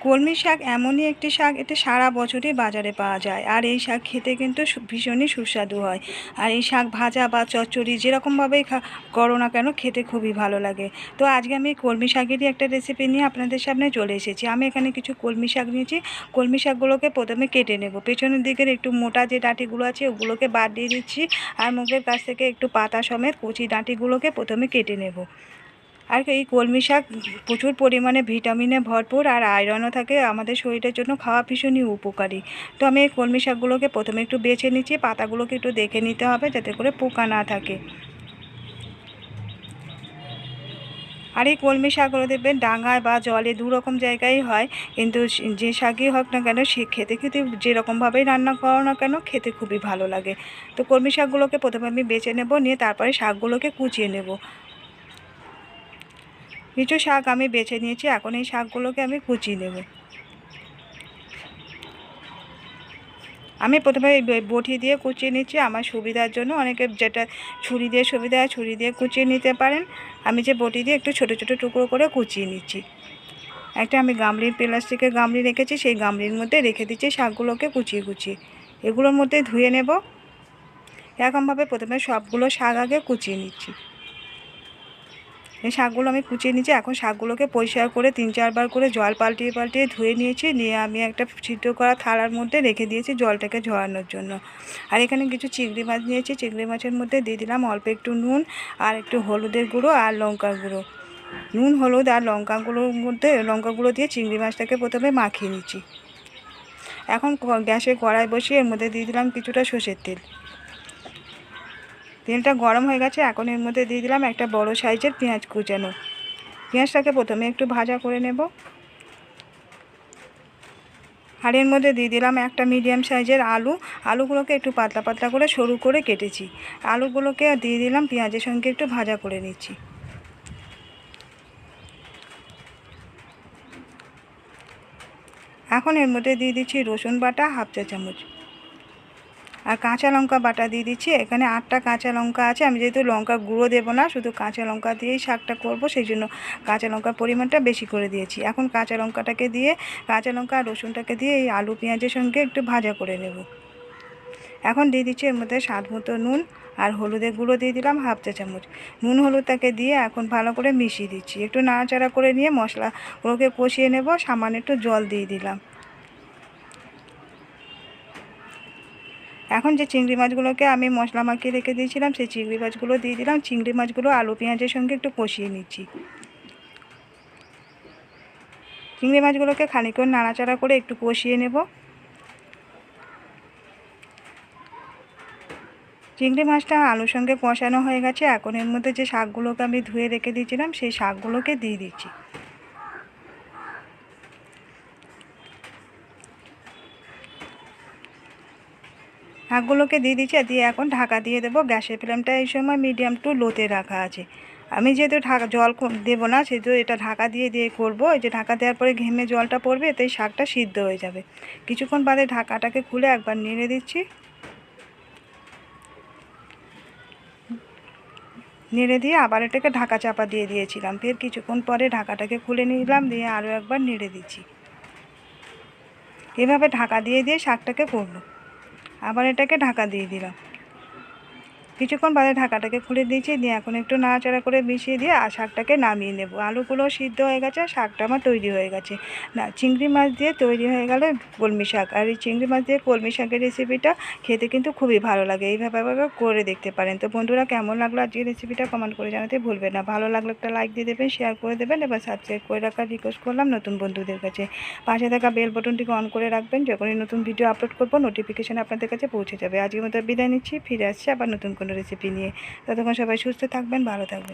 কলমি শাক এমনই একটি শাক, এটা সারা বছরই বাজারে পাওয়া যায়। আর এই শাক খেতে কিন্তু ভীষণই সুস্বাদু হয়। আর এই শাক ভাজা বা চচ্চড়ি যেরকমভাবেই করো না কেন, খেতে খুবই ভালো লাগে। তো আজকে আমি কলমি শাকেরই একটা রেসিপি নিয়ে আপনাদের সামনে চলে এসেছি। আমি এখানে কিছু কলমি শাক নিয়েছি। কলমি শাকগুলোকে প্রথমে কেটে নেব। পেছনের দিকের একটু মোটা যে ডাঁটিগুলো আছে ওগুলোকে বাদ দিয়ে দিচ্ছি। আর মুখের কাছ থেকে একটু পাতা সমেত কচি ডাঁটিগুলোকে প্রথমে কেটে নেব। আর এই কলমি শাক প্রচুর পরিমাণে ভিটামিনে ভরপুর, আর আয়রনও থাকে, আমাদের শরীরের জন্য খাওয়া ভীষণই উপকারী। তো আমি এই কলমি শাকগুলোকে প্রথমে একটু বেছে নিচ্ছি। পাতাগুলোকে একটু দেখে নিতে হবে যাতে করে পোকা না থাকে। আর এই কলমি শাকগুলো দেখবেন ডাঙায় বা জলে দু রকম জায়গায় হয়, কিন্তু যে শাকই হোক না কেন সে খেতে খেতে যেরকমভাবেই রান্না করো না কেন খেতে খুবই ভালো লাগে। তো কলমি শাকগুলোকে প্রথমে আমি বেছে নেব, নিয়ে তারপরে শাকগুলোকে কুচিয়ে নেব। কিছু শাক আমি বেছে নিয়েছি, এখন এই শাকগুলোকে আমি কুচিয়ে নেব। আমি প্রথমে বটি দিয়ে কুচিয়ে নিচ্ছি আমার সুবিধার জন্য। অনেকে যেটা ছুরি দিয়ে সুবিধা হয় ছুরি দিয়ে কুচিয়ে নিতে পারেন। আমি যে বটি দিয়ে একটু ছোটো ছোটো টুকরো করে কুচিয়ে নিচ্ছি। একটা আমি গামলির প্লাস্টিকের গামলি রেখেছি, সেই গামলির মধ্যে রেখে দিচ্ছি শাকগুলোকে কুচিয়ে কুচিয়ে। এগুলোর মধ্যে ধুয়ে নেব। এরকমভাবে প্রথমে সবগুলো শাক আগে কুচিয়ে নিচ্ছি। এই শাকগুলো আমি কুচিয়ে নিয়েছি। এখন শাকগুলোকে পরিষ্কার করে 3-4 বার করে জল পাল্টিয়ে পাল্টিয়ে ধুয়ে নিয়েছি। নিয়ে আমি একটা সিদ্ধ করা থালার মধ্যে রেখে দিয়েছি জলটাকে ঝরানোর জন্য। আর এখানে কিছু চিংড়ি মাছ নিয়েছি। চিংড়ি মাছের মধ্যে দিয়ে দিলাম অল্প একটু নুন আর একটু হলুদের গুঁড়ো আর লঙ্কার গুঁড়ো। নুন, হলুদ আর লঙ্কা গুঁড়ো দিয়ে চিংড়ি মাছটাকে প্রথমে মাখিয়ে নিচ্ছি। এখন গ্যাসে কড়াই বসিয়ে এর মধ্যে দিয়ে দিলাম কিছুটা সর্ষের তেল। তেলটা গরম হয়ে গেছে। এখন এর মধ্যে দিয়ে দিলাম একটা বড় সাইজের পেঁয়াজ কুচানো। পেঁয়াজটাকে প্রথমে একটু ভাজা করে নেব। আর এর মধ্যে দিয়ে দিলাম একটা মিডিয়াম সাইজের আলু। আলুগুলোকে একটু পাতলা পাতলা করে সরু করে কেটেছি। আলুগুলোকে দিয়ে দিলাম, পেঁয়াজের সঙ্গে একটু ভাজা করে নিচ্ছি। এখন এর মধ্যে দিয়ে দিচ্ছি রসুন বাটা 1/2 চা চামচ আর কাঁচা লঙ্কা বাটা দিয়ে দিচ্ছি। এখানে 8টা কাঁচা লঙ্কা আছে। আমি যেহেতু লঙ্কা গুঁড়ো দেবো না, শুধু কাঁচা লঙ্কা দিয়েই শাকটা করব, সেই জন্য কাঁচা লঙ্কার পরিমাণটা বেশি করে দিয়েছি। এখন কাঁচা লঙ্কাটাকে দিয়ে, কাঁচা লঙ্কা আর রসুনটাকে দিয়ে এই আলু পেঁয়াজের সঙ্গে একটু ভাজা করে নেব। এখন দিয়ে দিচ্ছি এর মধ্যে স্বাদ মতো নুন আর হলুদের গুঁড়ো দিয়ে দিলাম 1/2 চা চামচ। নুন হলুদটাকে দিয়ে এখন ভালো করে মিশিয়ে দিচ্ছি। একটু নাড়াচাড়া করে নিয়ে মশলাগুলোকে কষিয়ে নেব। সামান্য একটু জল দিয়ে দিলাম। এখন যে চিংড়ি মাছগুলোকে আমি মশলা মাখিয়ে রেখে দিয়েছিলাম সেই চিংড়ি মাছগুলো দিয়ে দিলাম। চিংড়ি মাছগুলো আলু পেঁয়াজের সঙ্গে একটু কষিয়ে নিচ্ছি। চিংড়ি মাছগুলোকে খানিকক্ষণ নাড়াচাড়া করে একটু কষিয়ে নেব। চিংড়ি মাছটা আলুর সঙ্গে কষানো হয়ে গেছে। এখন এর মধ্যে যে শাকগুলোকে আমি ধুয়ে রেখে দিয়েছিলাম সেই শাকগুলোকে দিয়ে দিচ্ছি। শাকগুলোকে দিয়ে দিচ্ছি আর দিয়ে এখন ঢাকা দিয়ে দেবো। গ্যাসের ফ্লেমটা এই সময় মিডিয়াম টু লোতে রাখা আছে। আমি যেহেতু জল দেবো না, সেহেতু এটা ঢাকা দিয়ে দিয়ে করবো। এই যে ঢাকা দেওয়ার পরে ঘেমে জলটা পড়বে, এতেই শাকটা সিদ্ধ হয়ে যাবে। কিছুক্ষণ বাদে ঢাকাটাকে খুলে একবার নেড়ে দিচ্ছি। নেড়ে দিয়ে আবার এটাকে ঢাকা চাপা দিয়ে দিয়েছিলাম। ফের কিছুক্ষণ পরে ঢাকাটাকে খুলে নিলাম, দিয়ে আরও একবার নেড়ে দিচ্ছি। এভাবে ঢাকা দিয়ে দিয়ে শাকটাকে করব। আবার এটাকে ঢাকা দিয়ে দিলাম। কিছুক্ষণ বাদে ঢাকাটাকে খুলে দিয়েছি। দিয়ে এখন একটু নাড়াচাড়া করে মিশিয়ে দিয়ে আর শাকটাকে নামিয়ে নেব। আলুগুলো সিদ্ধ হয়ে গেছে, শাকটা আমার তৈরি হয়ে গেছে। না, চিংড়ি মাছ দিয়ে তৈরি হয়ে গেল কলমি শাক। আর এই চিংড়ি মাছ দিয়ে কলমি শাকের রেসিপিটা খেতে কিন্তু খুবই ভালো লাগে। এইভাবে করে দেখতে পারেন। তো বন্ধুরা, কেমন লাগলো আজকের রেসিপিটা কমেন্ট করে জানাতে ভুলবেন না। ভালো লাগলে একটা লাইক দিয়ে দেবেন, শেয়ার করে দেবেন, এবার সাবস্ক্রাইব করে রাখার রিকোয়েস্ট করলাম নতুন বন্ধুদের কাছে। পাশে থাকা বেল বাটনটিকে অন করে রাখবেন, যখনই নতুন ভিডিও আপলোড করব নোটিফিকেশান আপনাদের কাছে পৌঁছে যাবে। আজকের মতো বিদায় নিচ্ছি, ফিরে আসছি আবার নতুন কোনো রেসিপি নিয়ে। ততক্ষণ সবাই সুস্থ থাকবেন, ভালো থাকবেন।